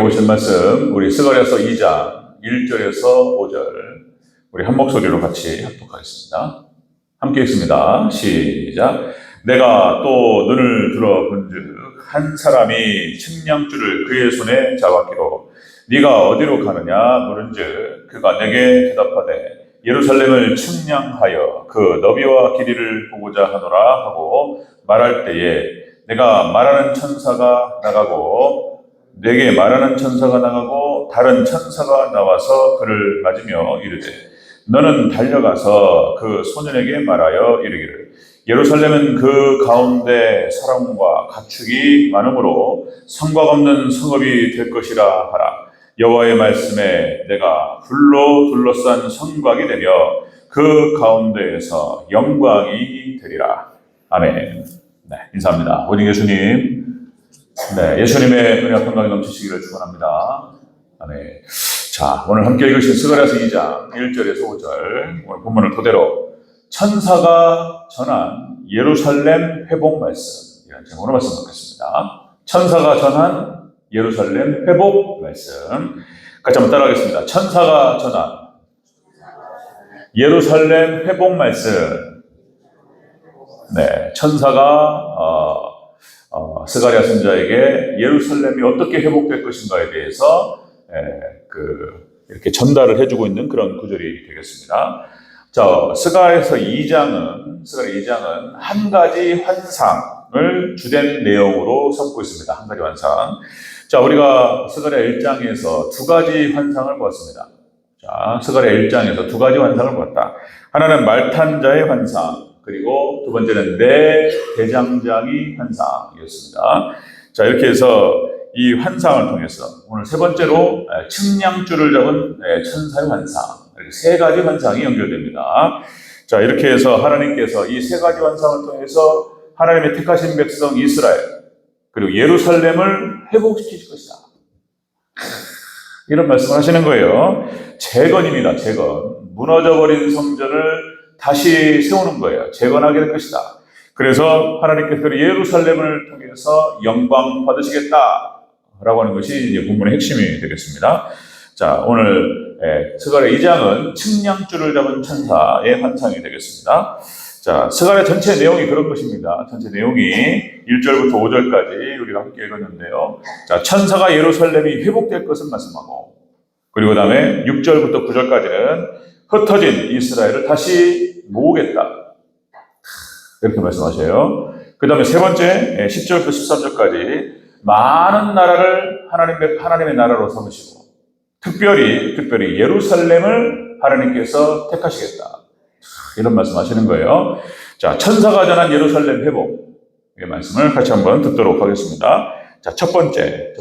보실 말씀 우리 스가랴서 2장 1절에서 5절 우리 한 목소리로 같이 합독하겠습니다. 함께 읽습니다. 시작. 내가 또 눈을 들어 본즉 한 사람이 측량줄을 그의 손에 잡았기로 네가 어디로 가느냐 물은즉 그가 내게 대답하되 예루살렘을 측량하여 그 너비와 길이를 보고자 하노라 하고 말할 때에 내가 말하는 천사가 나가고 내게 말하는 천사가 나가고 다른 천사가 나와서 그를 맞으며 이르되 너는 달려가서 그 소년에게 말하여 이르기를 예루살렘은 그 가운데 사람과 가축이 많으므로 성곽 없는 성읍이 될 것이라 하라. 여호와의 말씀에 내가 불로 둘러싼 성곽이 되며 그 가운데에서 영광이 되리라. 아멘. 네, 인사합니다. 오직 예수님. 네, 예수님의 은혜와 평강이 넘치시기를 축원합니다. 아멘. 자, 오늘 함께 읽으신 스가랴서 2장 1절에서 5절 오늘 본문을 토대로 천사가 전한 예루살렘 회복 말씀 이런 제목으로 말씀 듣겠습니다. 천사가 전한 예루살렘 회복 말씀 같이 한번 따라하겠습니다. 천사가 전한 예루살렘 회복 말씀. 네, 천사가 스가랴 선지자에게 예루살렘이 어떻게 회복될 것인가에 대해서 이렇게 전달을 해주고 있는 그런 구절이 되겠습니다. 자, 스가랴서 2장은 한 가지 환상을 주된 내용으로 삼고 있습니다. 한 가지 환상. 자, 우리가 스가랴 1장에서 두 가지 환상을 보았습니다. 자, 스가랴 1장에서 두 가지 환상을 보았다. 하나는 말탄 자의 환상, 그리고 두 번째는 내 대장장이 환상이었습니다. 자, 이렇게 해서 이 환상을 통해서 오늘 세 번째로 측량줄을 잡은 천사의 환상, 이렇게 세 가지 환상이 연결됩니다. 자, 이렇게 해서 하나님께서 이 세 가지 환상을 통해서 하나님의 택하신 백성 이스라엘 그리고 예루살렘을 회복시키실 것이다. 이런 말씀을 하시는 거예요. 재건입니다. 재건. 무너져버린 성전을 다시 세우는 거예요. 재건하게 될 것이다. 그래서 하나님께서 예루살렘을 통해서 영광 받으시겠다라고 하는 것이 이제 본문의 핵심이 되겠습니다. 자, 오늘 스가랴 2장은 측량줄을 잡은 천사의 환상이 되겠습니다. 자, 스가랴 전체 내용이 그런 것입니다. 전체 내용이 1절부터 5절까지 우리가 함께 읽었는데요. 자, 천사가 예루살렘이 회복될 것을 말씀하고, 그리고 그 다음에 6절부터 9절까지는 흩어진 이스라엘을 다시 모으겠다. 이렇게 말씀하셔요. 그 다음에 세 번째 10절부터 13절까지 많은 나라를 하나님의 나라로 삼으시고 특별히 예루살렘을 하나님께서 택하시겠다. 이런 말씀하시는 거예요. 자, 천사가 전한 예루살렘 회복 이 말씀을 같이 한번 듣도록 하겠습니다. 자, 첫 번째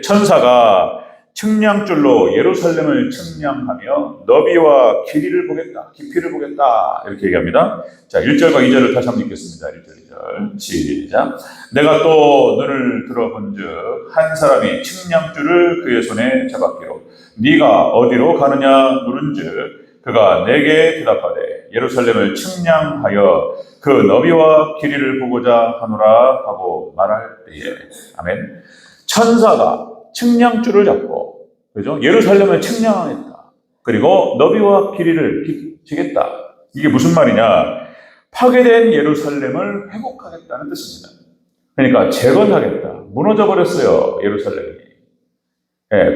천사가 측량줄로 예루살렘을 측량하며 너비와 길이를 보겠다, 깊이를 보겠다 이렇게 얘기합니다. 자, 1절과 2절을 다시 한번 읽겠습니다. 1절, 2절 시작. 내가 또 눈을 들어 본즉 한 사람이 측량줄을 그의 손에 잡았기로 네가 어디로 가느냐 물은즉 그가 내게 대답하되 예루살렘을 측량하여 그 너비와 길이를 보고자 하노라 하고 말할 때에 아멘. 천사가 측량줄을 잡고, 그죠? 예루살렘을 측량하겠다. 그리고 너비와 길이를 재겠다. 이게 무슨 말이냐? 파괴된 예루살렘을 회복하겠다는 뜻입니다. 그러니까 재건하겠다. 무너져 버렸어요, 예루살렘이.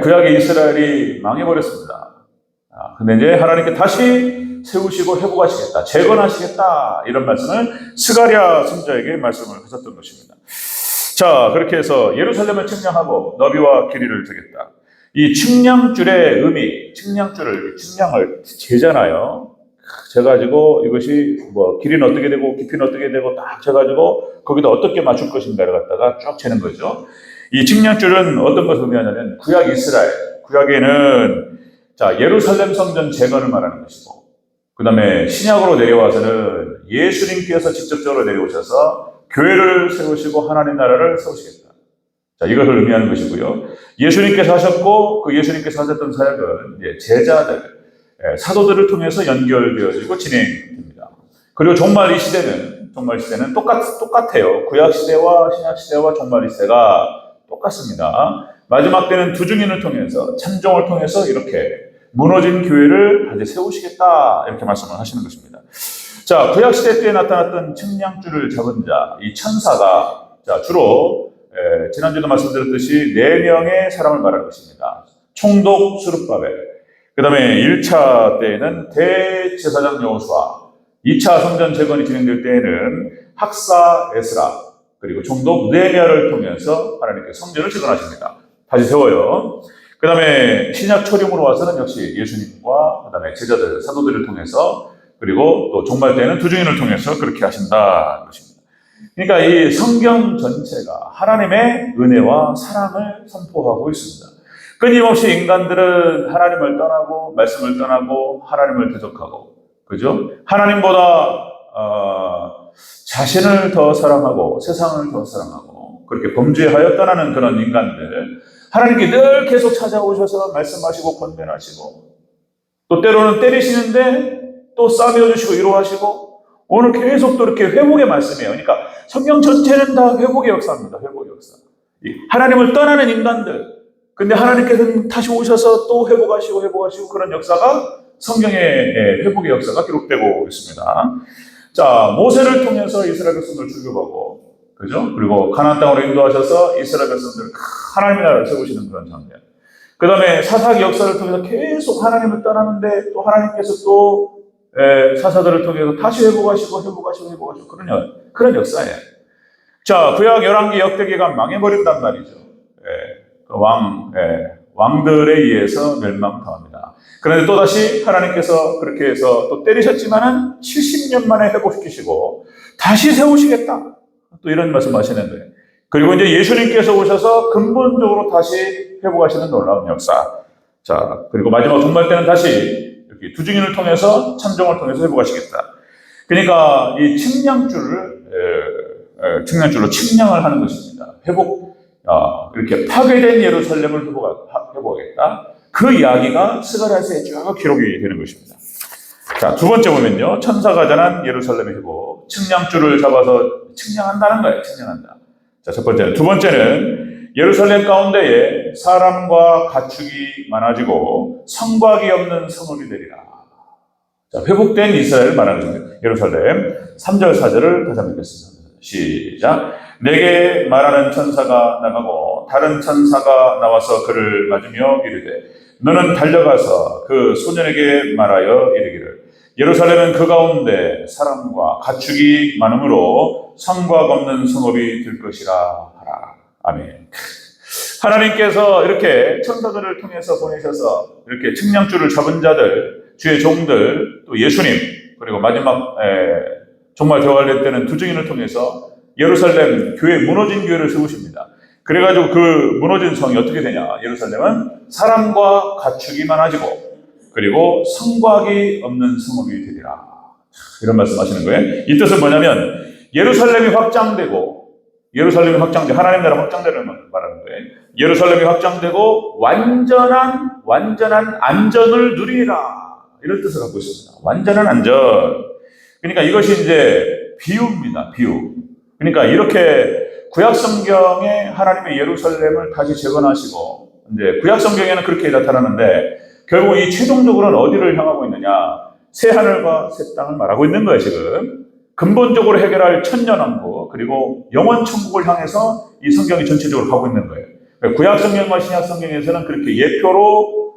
구약의 이스라엘이 망해버렸습니다. 근데 이제 하나님께 다시 세우시고 회복하시겠다, 재건하시겠다 이런 말씀을 스가랴 선지자에게 말씀을 하셨던 것입니다. 자, 그렇게 해서 예루살렘을 측량하고 너비와 길이를 재겠다. 이 측량줄의 의미, 측량을 재잖아요. 재가지고 이것이 뭐 길이는 어떻게 되고 깊이는 어떻게 되고 딱 재가지고 거기다 어떻게 맞출 것인가를 갖다가 쭉 재는 거죠. 이 측량줄은 어떤 것을 의미하냐면 구약 이스라엘, 구약에는 자, 예루살렘 성전 재건을 말하는 것이고, 그 다음에 신약으로 내려와서는 예수님께서 직접적으로 내려오셔서 교회를 세우시고 하나님 나라를 세우시겠다. 자, 이것을 의미하는 것이고요. 예수님께서 하셨고 그 예수님께서 하셨던 사역은 제자들, 사도들을 통해서 연결되어지고 진행됩니다. 그리고 종말 시대는 똑같아요. 구약 시대와 신약 시대와 종말 시대가 똑같습니다. 마지막 때는 두 증인을 통해서 참종을 통해서 이렇게 무너진 교회를 다시 세우시겠다 이렇게 말씀을 하시는 것입니다. 자, 구약시대 때 나타났던 측량줄을 잡은 자, 이 천사가 주로 지난주도 말씀드렸듯이 4명의 사람을 말하는 것입니다. 총독 스룹바벨, 그 다음에 1차 때에는 대제사장 여호수아, 2차 성전 재건이 진행될 때에는 학사 에스라, 그리고 총독 느헤미야를 통해서 하나님께서 성전을 재건하십니다. 다시 세워요. 그 다음에 신약 초림으로 와서는 역시 예수님과 그 다음에 제자들, 사도들을 통해서, 그리고 또 종말 때는 두 증인을 통해서 그렇게 하신다는 것입니다. 그러니까 이 성경 전체가 하나님의 은혜와 사랑을 선포하고 있습니다. 끊임없이 인간들은 하나님을 떠나고 말씀을 떠나고 하나님을 대적하고, 그죠? 하나님보다 자신을 더 사랑하고 세상을 더 사랑하고 그렇게 범죄하여 떠나는 그런 인간들, 하나님께 늘 계속 찾아오셔서 말씀하시고 권면하시고, 또 때로는 때리시는데 또 싸매어주시고 위로하시고, 오늘 계속 또 이렇게 회복의 말씀이에요. 그러니까 성경 전체는 다 회복의 역사입니다. 회복의 역사. 하나님을 떠나는 인간들, 근데 하나님께서는 다시 오셔서 또 회복하시고 그런 역사가 성경의 회복의 역사가 기록되고 있습니다. 자, 모세를 통해서 이스라엘 백성들을 출교하고, 그죠? 그리고 가나안 땅으로 인도하셔서 이스라엘 백성들을 하나님의 나라를 세우시는 그런 장면. 그 다음에 사사기 역사를 통해서 계속 하나님을 떠나는데 또 하나님께서 또 사사들을 통해서 다시 회복하시고 그런 역사예요. 자, 구약 열왕기 역대기가 망해버린단 말이죠. 왕들에 의해서 멸망당합니다. 그런데 또다시 하나님께서 그렇게 해서 또 때리셨지만은 70년 만에 회복시키시고 다시 세우시겠다. 또 이런 말씀 하시는데, 그리고 이제 예수님께서 오셔서 근본적으로 다시 회복하시는 놀라운 역사. 자, 그리고 마지막 종말 때는 다시 이렇게 두 증인을 통해서 참정을 통해서 회복하시겠다. 그러니까 이 측량줄로 측량을 하는 것입니다. 이렇게 파괴된 예루살렘을 회복하겠다. 그 이야기가 스가랴서에 쭉 기록이 되는 것입니다. 자, 두 번째 보면요, 천사가 전한 예루살렘의 회복, 측량줄을 잡아서 측량한다는 거예요. 측량한다. 자, 첫 번째는. 두 번째는 예루살렘 가운데에 사람과 가축이 많아지고 성곽이 없는 성읍이 되리라. 자, 회복된 이스라엘을 말하는 겁니다. 예루살렘 3절 4절을 다시 한번 읽겠습니다. 시작. 내게 말하는 천사가 나가고 다른 천사가 나와서 그를 맞으며 이르되, 너는 달려가서 그 소년에게 말하여 이르기를, 예루살렘은 그 가운데 사람과 가축이 많으므로 성곽 없는 성읍이 될 것이라 하라. 아멘. 하나님께서 이렇게 천사들을 통해서 보내셔서 이렇게 측량줄을 잡은 자들, 주의 종들, 또 예수님, 그리고 마지막 종말 대환란 때는 두 증인을 통해서 예루살렘 무너진 교회를 세우십니다. 그래가지고 그 무너진 성이 어떻게 되냐? 예루살렘은 사람과 가축이 많아지고 그리고 성곽이 없는 성읍이 되리라. 이런 말씀하시는 거예요. 이 뜻은 뭐냐면 예루살렘이 확장되고, 하나님 나라 확장되는 말하는 거예요. 예루살렘이 확장되고 완전한 안전을 누리라. 이런 뜻을 갖고 있습니다. 완전한 안전. 그러니까 이것이 이제 비유입니다. 비유. 그러니까 이렇게 구약 성경에 하나님의 예루살렘을 다시 재건하시고, 이제 구약 성경에는 그렇게 나타나는데 결국 이 최종적으로는 어디를 향하고 있느냐? 새 하늘과 새 땅을 말하고 있는 거예요. 지금 근본적으로 해결할 천년왕국, 그리고 영원 천국을 향해서 이 성경이 전체적으로 가고 있는 거예요. 구약 성경과 신약 성경에서는 그렇게 예표로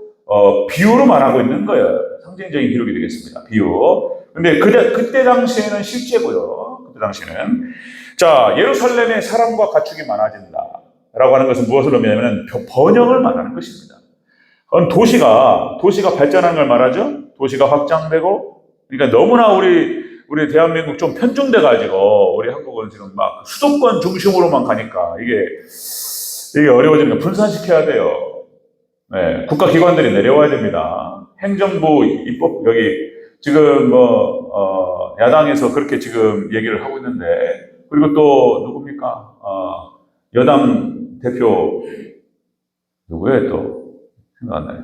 비유로 말하고 있는 거예요. 상징적인 기록이 되겠습니다. 비유. 근데 그때 당시에는 실제고요. 그때 당시에는. 자, 예루살렘에 사람과 가축이 많아진다 라고 하는 것은 무엇을 의미하냐면 번영을 말하는 것입니다. 도시가 발전하는 걸 말하죠. 도시가 확장되고, 그러니까 너무나 우리 대한민국 좀 편중돼 가지고 우리 한국은 지금 막 수도권 중심으로만 가니까 이게 어려워지는 거 분산시켜야 돼요. 네, 국가기관들이 내려와야 됩니다. 행정부, 입법, 여기 지금 야당에서 그렇게 지금 얘기를 하고 있는데, 그리고 또 누굽니까? 여당 대표 누구예요 또? 생각 안 나요.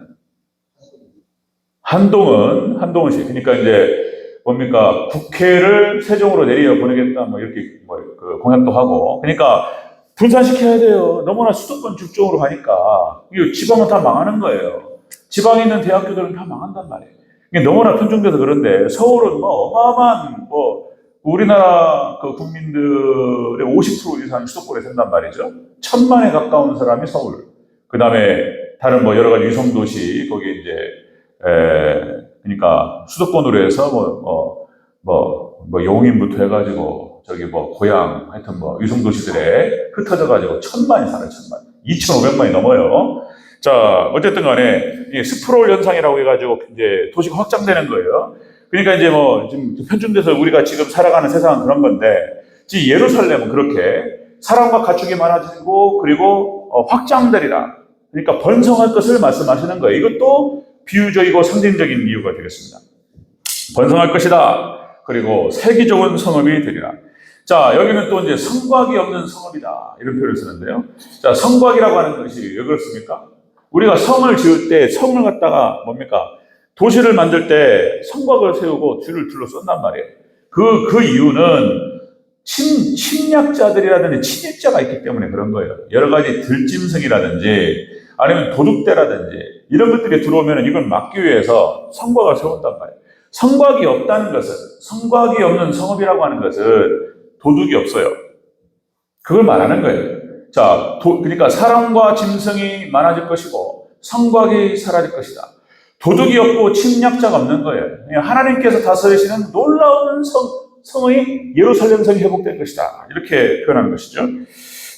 한동훈 씨. 그러니까 이제 국회를 세종으로 내려 보내겠다, 이렇게 그 공약도 하고. 그러니까 분산시켜야 돼요. 너무나 수도권 집중으로 가니까. 이거 지방은 다 망하는 거예요. 지방에 있는 대학교들은 다 망한단 말이에요. 이게 너무나 편중돼서 그런데 서울은 뭐 어마어마한 우리나라 그 국민들의 50% 이상 수도권에 산단 말이죠. 1,000만에 가까운 사람이 서울. 그 다음에 다른 여러 가지 위성도시, 거기 이제, 그러니까 수도권으로 해서 용인부터 해가지고, 고향, 하여튼 위성도시들에 흩어져가지고 1,000만이 살아요, 1,000만. 2,500만이 넘어요. 자, 어쨌든 간에, 스프롤 현상이라고 해가지고, 이제 도시가 확장되는 거예요. 그러니까 이제 지금 편중돼서 우리가 지금 살아가는 세상은 그런 건데, 지금 예루살렘은 그렇게 사람과 가축이 많아지고, 그리고 확장되리라. 그러니까 번성할 것을 말씀하시는 거예요. 이것도 비유적이고 상징적인 이유가 되겠습니다. 번성할 것이다. 그리고 살기 좋은 성읍이 되리라. 자, 여기는 또 이제 성곽이 없는 성읍이다. 이런 표현을 쓰는데요. 자, 성곽이라고 하는 것이 왜 그렇습니까? 우리가 성을 지을 때 성을 갖다가 도시를 만들 때 성곽을 세우고 뒤를 둘러쓴단 말이에요. 그 이유는 침략자들이라든지 침입자가 있기 때문에 그런 거예요. 여러 가지 들짐승이라든지 아니면 도둑대라든지 이런 것들이 들어오면 이걸 막기 위해서 성곽을 세운단 말이에요. 성곽이 없다는 것은, 성곽이 없는 성읍이라고 하는 것은 도둑이 없어요. 그걸 말하는 거예요. 자, 그러니까 사람과 짐승이 많아질 것이고 성곽이 사라질 것이다. 도둑이 없고 침략자가 없는 거예요. 하나님께서 다스리시는 놀라운 성의 예루살렘 성이 회복될 것이다. 이렇게 표현하는 것이죠.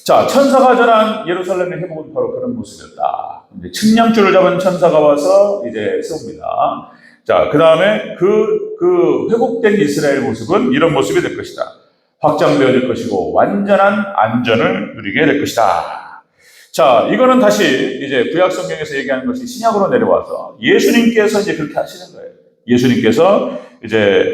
자, 천사가 전한 예루살렘의 회복은 바로 그런 모습이었다. 이제 측량줄을 잡은 천사가 와서 이제 세웁니다. 자, 그 다음에 그 회복된 이스라엘 모습은 이런 모습이 될 것이다. 확장되어질 것이고 완전한 안전을 누리게 될 것이다. 자, 이거는 다시 이제 구약 성경에서 얘기하는 것이 신약으로 내려와서 예수님께서 이제 그렇게 하시는 거예요. 예수님께서 이제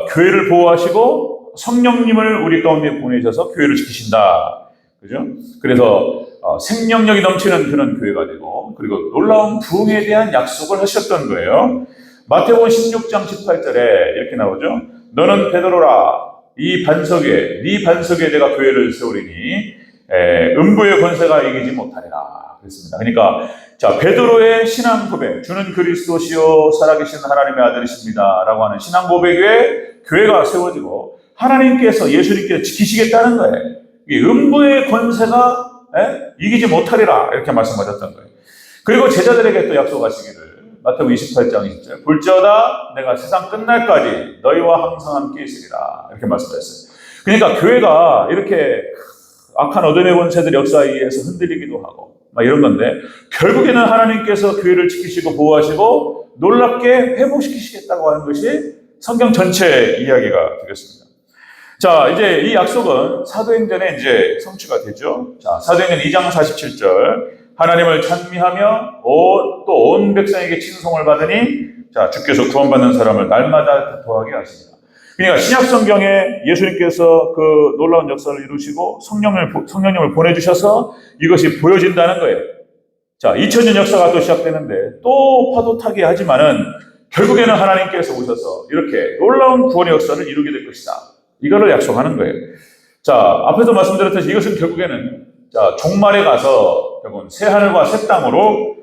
교회를 보호하시고 성령님을 우리 가운데 보내셔서 교회를 지키신다. 그죠? 그래서 생명력이 넘치는 그런 교회가 되고, 그리고 놀라운 부흥에 대한 약속을 하셨던 거예요. 마태복음 16장 18절에 이렇게 나오죠. 너는 베드로라, 네 반석에 내가 교회를 세우리니 음부의 권세가 이기지 못하리라. 그랬습니다. 그러니까 자, 베드로의 신앙 고백, 주는 그리스도시요 살아계신 하나님의 아들이십니다 라고 하는 신앙 고백에 교회가 세워지고 하나님께서, 예수님께서 지키시겠다는 거예요. 이 음부의 권세가 이기지 못하리라 이렇게 말씀하셨던 거예요. 그리고 제자들에게 또 약속하시기를 마태복음 28장 20절 볼지어다 내가 세상 끝날까지 너희와 항상 함께 있으리라 이렇게 말씀하셨어요. 그러니까 교회가 이렇게 악한 어둠의 권세들 역사에 의해서 흔들리기도 하고 이런 건데, 결국에는 하나님께서 교회를 지키시고 보호하시고 놀랍게 회복시키시겠다고 하는 것이 성경 전체 이야기가 되겠습니다. 자, 이제 이 약속은 사도행전에 이제 성취가 되죠. 자, 사도행전 2장 47절 하나님을 찬미하며 또 온 백성에게 칭송을 받으니 자, 주께서 구원받는 사람을 날마다 더하게 하십니다. 그러니까 신약 성경에 예수님께서 그 놀라운 역사를 이루시고 성령님을 보내주셔서 이것이 보여진다는 거예요. 자, 2000년 역사가 또 시작되는데 또 파도 타게 하지만은 결국에는 하나님께서 오셔서 이렇게 놀라운 구원의 역사를 이루게 될 것이다. 이거를 약속하는 거예요. 자, 앞에서 말씀드렸듯이 이것은 결국에는 자, 종말에 가서 결국은 새 하늘과 새 땅으로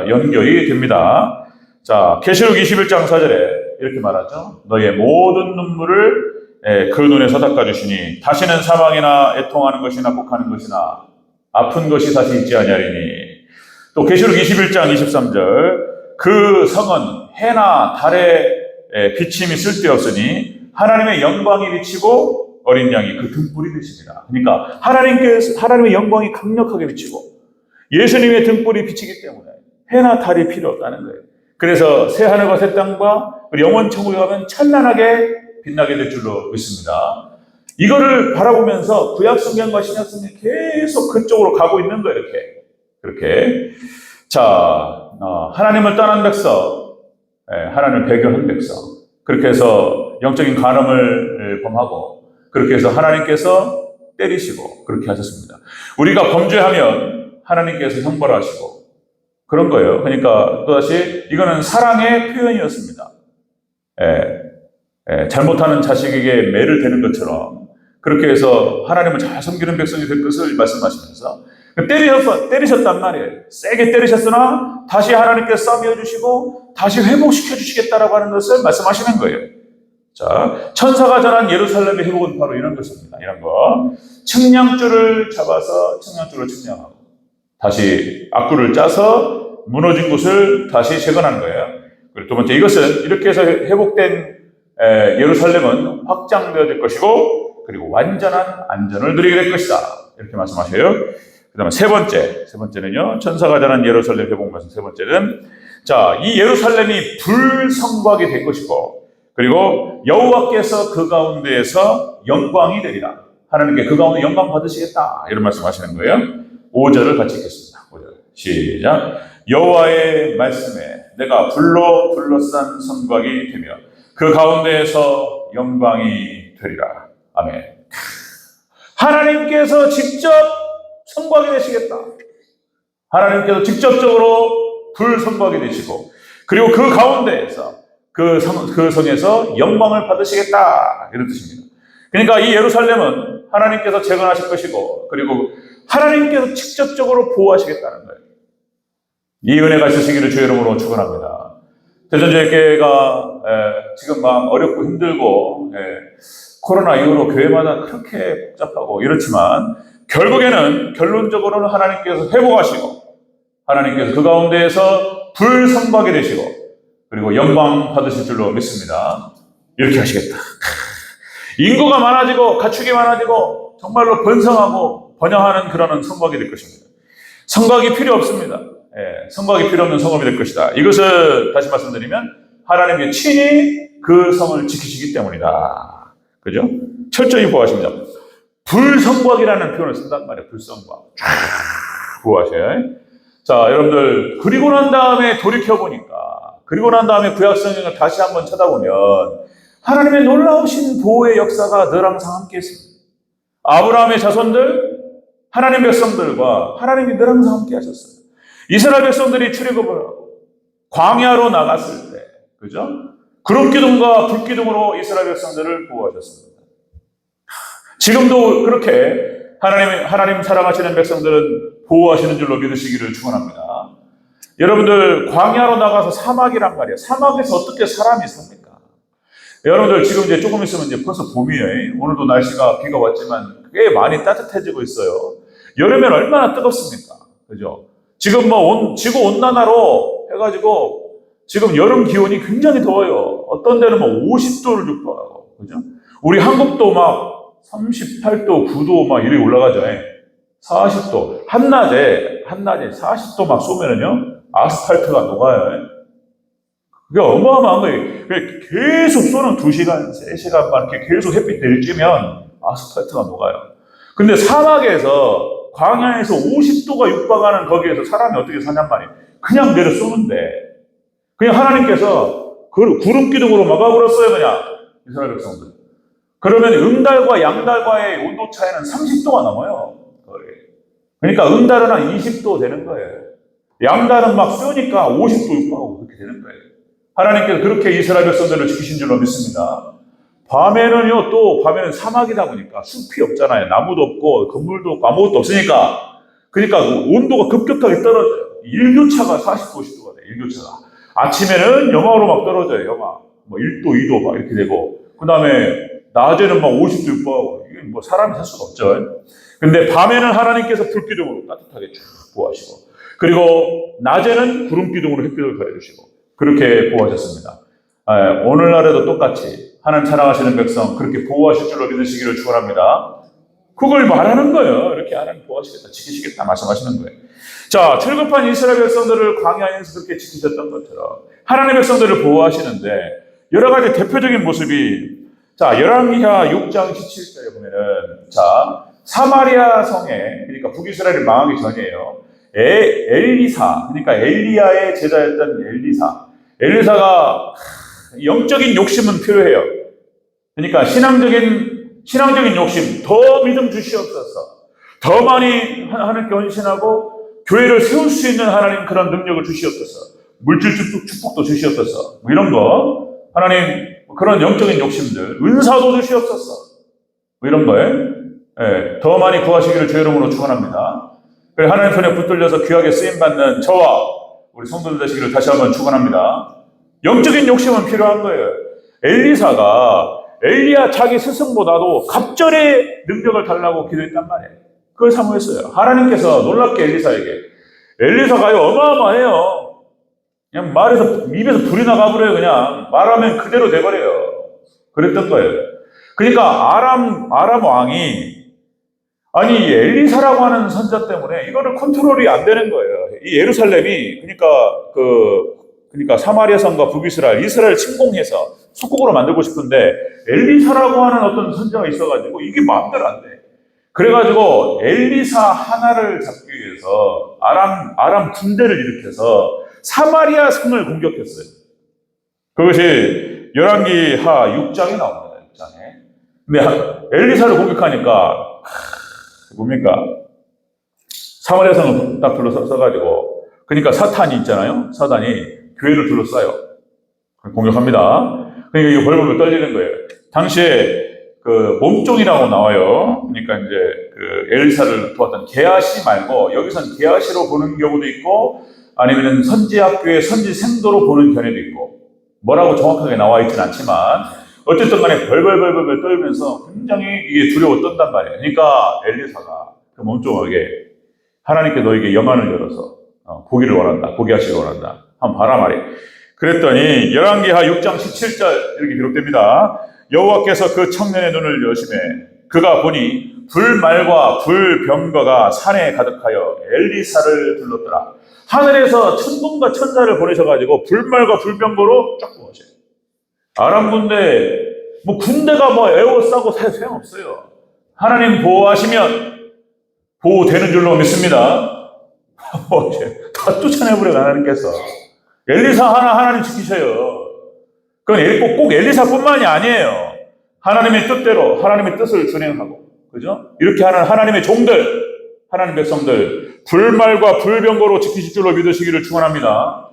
연결이 됩니다. 자, 계시록 21장 4절에 이렇게 말하죠. 너희의 모든 눈물을 그 눈에서 닦아주시니 다시는 사망이나 애통하는 것이나 곡하는 것이나 아픈 것이 다시 있지 아니하리니. 또 계시록 21장 23절 그 성은 해나 달의 비침이 쓸데없으니 하나님의 영광이 비치고 어린 양이 그 등불이 되십니다. 그러니까 하나님의 영광이 강력하게 비치고 예수님의 등불이 비치기 때문에 해나 달이 필요 없다는 거예요. 그래서 새 하늘과 새 땅과 영원 천국에 가면 찬란하게 빛나게 될 줄로 믿습니다. 이거를 바라보면서 구약 성경과 신약 성경이 계속 그쪽으로 가고 있는 거예요. 그렇게. 자, 하나님을 떠난 백성, 하나님을 배교한 백성, 그렇게 해서 영적인 간음을 범하고 그렇게 해서 하나님께서 때리시고 그렇게 하셨습니다. 우리가 범죄하면 하나님께서 형벌하시고 그런 거예요. 그러니까 또다시 이거는 사랑의 표현이었습니다. 잘못하는 자식에게 매를 대는 것처럼 그렇게 해서 하나님을 잘 섬기는 백성이 될 것을 말씀하시면서 때리셨단 말이에요. 세게 때리셨으나 다시 하나님께서 싸매어 주시고 다시 회복시켜 주시겠다라고 하는 것을 말씀하시는 거예요. 자, 천사가 전한 예루살렘의 회복은 바로 이런 것입니다. 이런 거. 측량줄을 잡아서 측량줄을 측량하고 다시 악구를 짜서 무너진 곳을 다시 재건하는 거예요. 그리고 두 번째, 이것은 이렇게 해서 회복된 예루살렘은 확장되어질 것이고 그리고 완전한 안전을 누리게 될 것이다. 이렇게 말씀하셔요. 그 다음에 세 번째는요, 천사가 전한 예루살렘 회복 말씀 세 번째는, 자, 이 예루살렘이 불성곽이 될 것이고, 그리고 여호와께서 그 가운데에서 영광이 되리라. 하나님께 그 가운데 영광 받으시겠다. 이런 말씀 하시는 거예요. 5절을 같이 읽겠습니다. 5절. 시작. 여호와의 말씀에 내가 불로 둘러싼 성곽이 되며 그 가운데에서 영광이 되리라. 아멘. 하나님께서 직접 성곽이 되시겠다. 하나님께서 직접적으로 불성곽이 되시고 그리고 그 가운데에서 그 성에서 영광을 받으시겠다. 이런 뜻입니다. 그러니까 이 예루살렘은 하나님께서 재건하실 것이고 그리고 하나님께서 직접적으로 보호하시겠다는 거예요. 이 은혜가 있으시기를 주의 이름으로 축원합니다. 대전제일교회가 지금 막 어렵고 힘들고 코로나 이후로 교회마다 그렇게 복잡하고 이렇지만 결론적으로는 하나님께서 회복하시고 하나님께서 그 가운데에서 불성곽이 되시고 그리고 영광 받으실 줄로 믿습니다. 이렇게 하시겠다. 인구가 많아지고 가축이 많아지고 정말로 번성하고 번영하는 그런 성곽이 될 것입니다. 성곽이 필요 없습니다. 성곽이 필요 없는 성읍이 될 것이다. 이것을 다시 말씀드리면 하나님이 친히 그 성을 지키시기 때문이다. 그죠? 철저히 보호하십니다. 불성곽이라는 표현을 쓴단 말이에요. 불성곽. 보호하셔요. 자, 여러분들 그리고 난 다음에 돌이켜보니까 그리고 난 다음에 구약성경을 다시 한번 쳐다보면 하나님의 놀라우신 보호의 역사가 늘 항상 함께 했습니다. 아브라함의 자손들, 하나님 백성들과 하나님이 늘 항상 함께 하셨어요. 이스라엘 백성들이 출애굽을 하고 광야로 나갔을 때, 그죠? 구름기둥과 불기둥으로 이스라엘 백성들을 보호하셨습니다. 지금도 그렇게 하나님 사랑하시는 백성들은 보호하시는 줄로 믿으시기를 축원합니다. 여러분들 광야로 나가서 사막이란 말이에요. 사막에서 어떻게 사람이 삽니까? 여러분들 지금 이제 조금 있으면 이제 벌써 봄이에요. 오늘도 날씨가 비가 왔지만 꽤 많이 따뜻해지고 있어요. 여름엔 얼마나 뜨겁습니까? 그죠? 지금 뭐 지구 온난화로 해가지고 지금 여름 기온이 굉장히 더워요. 어떤 데는 뭐 50도를 육박하고, 그죠? 우리 한국도 막 38도, 9도 막 이렇게 올라가죠. 40도. 한낮에 40도 막 쏘면은요, 아스팔트가 녹아요. 그게 어마어마한 거예요. 계속 쏘는 2시간, 3시간만 이렇게 계속 햇빛 내리쬐면 아스팔트가 녹아요. 근데 사막에서 광야에서 50도가 육박하는 거기에서 사람이 어떻게 사냔 말이에요. 그냥 내려 쏘는데 그냥 하나님께서 그걸 구름기둥으로 막아버렸어요. 그냥 이스라엘 백성들. 그러면 응달과 양달과의 온도 차이는 30도가 넘어요. 그러니까 응달은 한 20도 되는 거예요. 양달은 막 쏘니까 50도 육박하고 그렇게 되는 거예요. 하나님께서 그렇게 이스라엘 백성들을 지키신 줄로 믿습니다. 밤에는 사막이다 보니까 숲이 없잖아요. 나무도 없고 건물도 없고 아무것도 없으니까. 그러니까 온도가 급격하게 떨어져요. 일교차가 40도, 50도가 돼요. 일교차가. 아침에는 영하로 막 떨어져요. 영하. 뭐 1도, 2도 막 이렇게 되고. 그 다음에 낮에는 막 50도 육박하고. 이게 뭐 사람이 살 수가 없죠. 근데 밤에는 하나님께서 불기둥으로 따뜻하게 쭉 보호하시고. 그리고 낮에는 구름기둥으로 햇빛을 가해주시고. 그렇게 보호하셨습니다. 오늘날에도 똑같이 하나님 사랑하시는 백성 그렇게 보호하실 줄로 믿으시기를 축원합니다. 그걸 말하는 거예요. 이렇게 하나님 보호하시겠다, 지키시겠다 말씀하시는 거예요. 자, 출급한 이스라엘 백성들을 광야에서 그렇게 지키셨던 것처럼 하나님의 백성들을 보호하시는데 여러 가지 대표적인 모습이 자, 열왕기하 6장 17절에 보면은 자, 사마리아 성에 그러니까 북이스라엘이 망하기 전이에요. 엘리사 그러니까 엘리야의 제자였던 엘리사가 영적인 욕심은 필요해요. 그러니까 신앙적인 욕심, 더 믿음 주시옵소서. 더 많이 하나님께 헌신하고 교회를 세울 수 있는 하나님 그런 능력을 주시옵소서. 물질 축복도 주시옵소서. 뭐 이런 거 하나님 그런 영적인 욕심들, 은사도 주시옵소서. 뭐 이런 거에 예, 더 많이 구하시기를 주의 이름으로 축원합니다. 그리고 하나님 손에 붙들려서 귀하게 쓰임받는 저와 우리 성도들 되시기를 다시 한번 축원합니다. 영적인 욕심은 필요한 거예요. 엘리사가 엘리야 자기 스승보다도 갑절의 능력을 달라고 기도했단 말이에요. 그걸 사모했어요. 하나님께서 놀랍게 엘리사가요 어마어마해요. 그냥 말에서 입에서 불이 나가버려요. 그냥 말하면 그대로 돼버려요. 그랬던 거예요. 그러니까 아람 왕이 아니 이 엘리사라고 하는 선자 때문에 이거를 컨트롤이 안 되는 거예요. 이 예루살렘이 그러니까 사마리아 성과 북이스라엘, 이스라엘 침공해서 속국으로 만들고 싶은데 엘리사라고 하는 어떤 선자가 있어가지고 이게 마음대로 안 돼. 그래가지고 엘리사 하나를 잡기 위해서 아람 군대를 일으켜서 사마리아 성을 공격했어요. 그것이 열왕기하 6장에 나옵니다. 6장에. 근데 엘리사를 공격하니까 뭡니까? 사마리아 성을 딱 둘러싸가지고 그러니까 사탄이 있잖아요. 사탄이 교회를 둘러싸요. 공격합니다. 그러니까 이거 벌벌 떨리는 거예요. 당시에 그 몸종이라고 나와요. 그러니까 이제 그 엘리사를 도왔던 게하시 말고 여기선 게하시로 보는 경우도 있고 아니면 선지학교의 선지생도로 보는 견해도 있고 뭐라고 정확하게 나와 있지는 않지만 어쨌든 간에 벌벌 떨면서 굉장히 이게 두려워 떤단 말이에요. 그러니까 엘리사가 그 몸종에게 하나님께 너에게 영안을 열어서 보기를 원한다. 보게 하시길 원한다. 한번 봐라 말이에요. 그랬더니 열왕기하 6장 17절 이렇게 기록됩니다. 여호와께서 그 청년의 눈을 여시매 그가 보니 불말과 불병거가 산에 가득하여 엘리사를 둘렀더라. 하늘에서 천군과 천사를 보내셔가지고 불말과 불병거로 쫙 보내셔요. 아람 군대 군대가 에워싸고 소용없어요. 하나님 보호하시면 보호되는 줄로 믿습니다. 다 쫓아내버려요. 하나님께서 엘리사 하나님 지키셔요. 그건 꼭 엘리사뿐만이 아니에요. 하나님의 뜻대로 하나님의 뜻을 준행하고, 그죠? 이렇게 하는 하나님의 종들, 하나님 백성들, 불말과 불병거로 지키실 줄로 믿으시기를 축원합니다.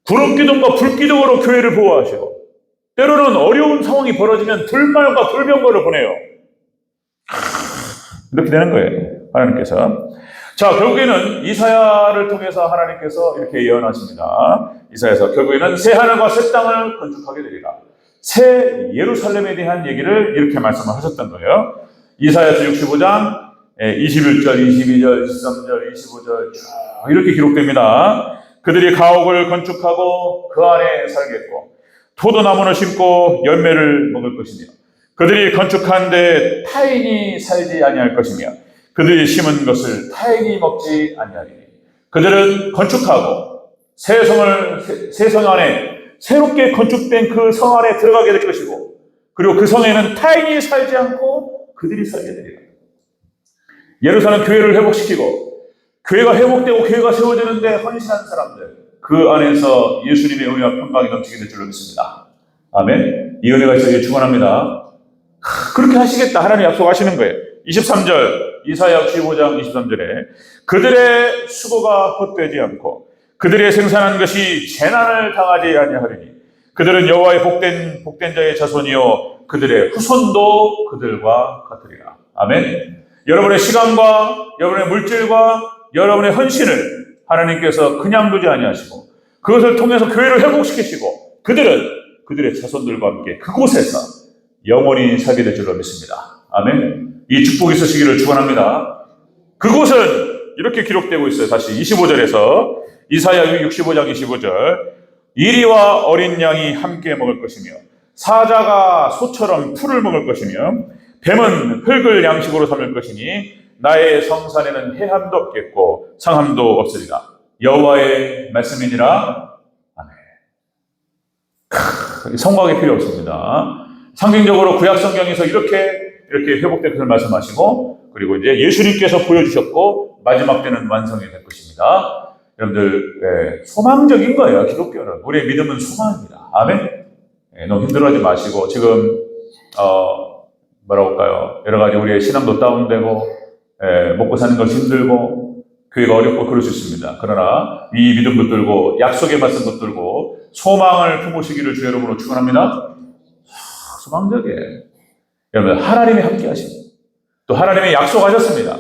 구름기둥과 불기둥으로 교회를 보호하시고, 때로는 어려운 상황이 벌어지면 불말과 불병거를 보내요. 이렇게 되는 거예요. 하나님께서. 자, 결국에는 이사야를 통해서 하나님께서 이렇게 예언하십니다. 이사야에서 결국에는 새 하늘과 새 땅을 건축하게 되리라. 새 예루살렘에 대한 얘기를 이렇게 말씀을 하셨던 거예요. 이사야서 65장 21절, 22절, 23절, 25절 쭉 이렇게 기록됩니다. 그들이 가옥을 건축하고 그 안에 살겠고 포도나무를 심고 열매를 먹을 것이며 그들이 건축한 데 타인이 살지 아니할 것이며 그들이 심은 것을 타인이 먹지 아니하리니 그들은 건축하고 새 성 안에 새롭게 건축된 그 성 안에 들어가게 될 것이고 그리고 그 성에는 타인이 살지 않고 그들이 살게 되리라. 예루살렘 교회를 회복시키고 교회가 회복되고 교회가 세워지는데 헌신한 사람들 그 안에서 예수님의 은혜와 평강이 넘치게 될 줄로 믿습니다. 아멘. 이 은혜가 있어서 축원합니다. 그렇게 하시겠다 하나님 약속하시는 거예요. 23절 이사야 65장 23절에 그들의 수고가 헛되지 않고 그들의 생산한 것이 재난을 당하지 아니하리니 그들은 여호와의 복된 자의 자손이요 그들의 후손도 그들과 같으리라. 아멘. 여러분의 시간과 여러분의 물질과 여러분의 헌신을 하나님께서 그냥 두지 아니하시고 그것을 통해서 교회를 회복시키시고 그들은 그들의 자손들과 함께 그곳에서 영원히 살게 될 줄로 믿습니다. 아멘. 이 축복이 있으시기를 축원합니다. 그곳은 이렇게 기록되고 있어요. 다시 25절에서 이사야 65장 25절 이리와 어린 양이 함께 먹을 것이며 사자가 소처럼 풀을 먹을 것이며 뱀은 흙을 양식으로 삼을 것이니 나의 성산에는 해함도 없겠고 상함도 없으리라. 여호와의 말씀이니라. 아멘. 성곽이 필요 없습니다. 상징적으로 구약 성경에서 이렇게 회복된 것을 말씀하시고 그리고 이제 예수님께서 보여주셨고 마지막 때는 완성이 될 것입니다. 여러분들 소망적인 거예요. 기독교는 우리의 믿음은 소망입니다. 아멘. 너무 힘들어하지 마시고 지금 뭐라고 할까요? 여러 가지 우리의 신앙도 다운되고 먹고 사는 것이 힘들고 교회가 어렵고 그럴 수 있습니다. 그러나 이 믿음 붙들고 약속의 말씀 붙들고 소망을 품으시기를 주의 이름으로 축원합니다. 소망적이에요. 여러분, 하나님이 함께 하십니다. 또 하나님이 약속하셨습니다.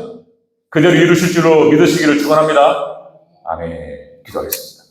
그대로 이루실 줄로 믿으시기를 축원합니다. 아멘. 기도하겠습니다.